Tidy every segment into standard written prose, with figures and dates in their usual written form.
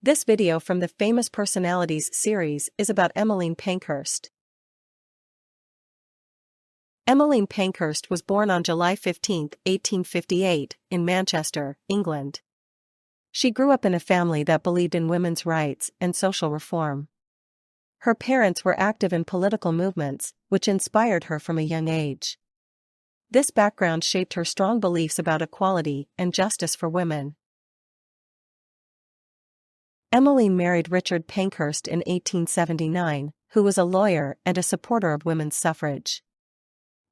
This video from the Famous Personalities series is about Emmeline Pankhurst. Emmeline Pankhurst was born on July 15, 1858, in Manchester, England. She grew up in a family that believed in women's rights and social reform. Her parents were active in political movements, which inspired her from a young age. This background shaped her strong beliefs about equality and justice for women. Emmeline married Richard Pankhurst in 1879, who was a lawyer and a supporter of women's suffrage.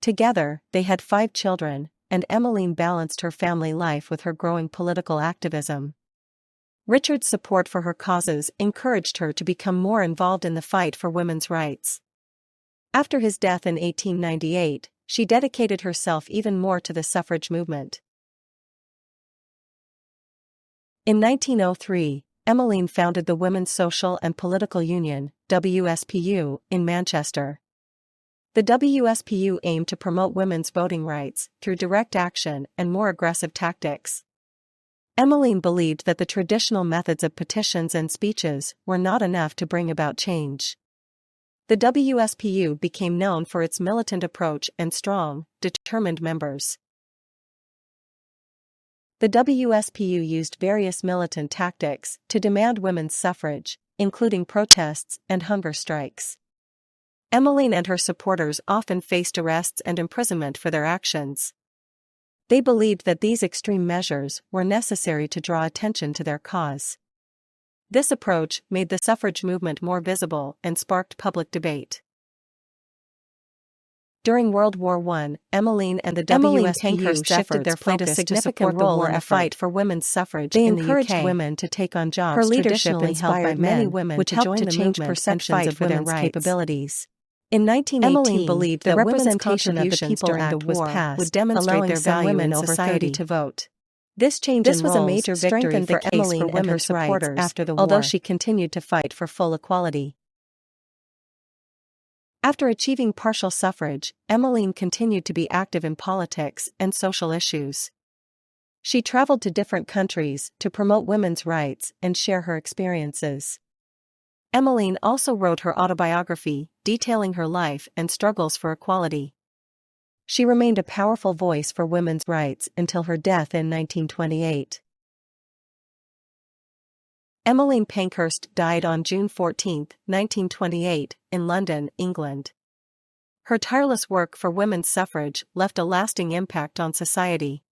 Together, they had 5 children, and Emmeline balanced her family life with her growing political activism. Richard's support for her causes encouraged her to become more involved in the fight for women's rights. After his death in 1898, she dedicated herself even more to the suffrage movement. In 1903, Emmeline founded the Women's Social and Political Union, WSPU, in Manchester. The WSPU aimed to promote women's voting rights through direct action and more aggressive tactics. Emmeline believed that the traditional methods of petitions and speeches were not enough to bring about change. The WSPU became known for its militant approach and strong, determined members. The WSPU used various militant tactics to demand women's suffrage, including protests and hunger strikes. Emmeline and her supporters often faced arrests and imprisonment for their actions. They believed that these extreme measures were necessary to draw attention to their cause. This approach made the suffrage movement more visible and sparked public debate. During World War I, Emmeline and the WSPU shifted their focus to support the war and fight for women's suffrage in the UK. They encouraged women to take on jobs her leadership inspired many women which helped to change perceptions of women's capabilities. In 1918, Emmeline believed that representation of the people during the war would demonstrate their value in society to vote. This change in roles was a major victory for Emmeline and her supporters after the war, although she continued to fight for full equality. After achieving partial suffrage, Emmeline continued to be active in politics and social issues. She traveled to different countries to promote women's rights and share her experiences. Emmeline also wrote her autobiography, detailing her life and struggles for equality. She remained a powerful voice for women's rights until her death in 1928. Emmeline Pankhurst died on June 14, 1928, in London, England. Her tireless work for women's suffrage left a lasting impact on society.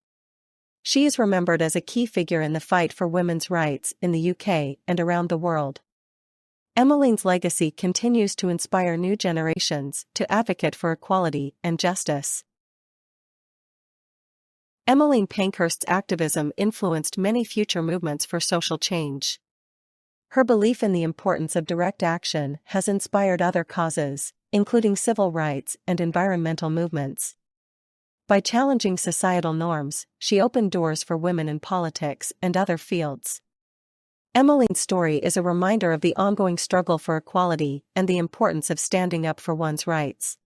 She is remembered as a key figure in the fight for women's rights in the UK and around the world. Emmeline's legacy continues to inspire new generations to advocate for equality and justice. Emmeline Pankhurst's activism influenced many future movements for social change. Her belief in the importance of direct action has inspired other causes, including civil rights and environmental movements. By challenging societal norms, she opened doors for women in politics and other fields. Emmeline's story is a reminder of the ongoing struggle for equality and the importance of standing up for one's rights.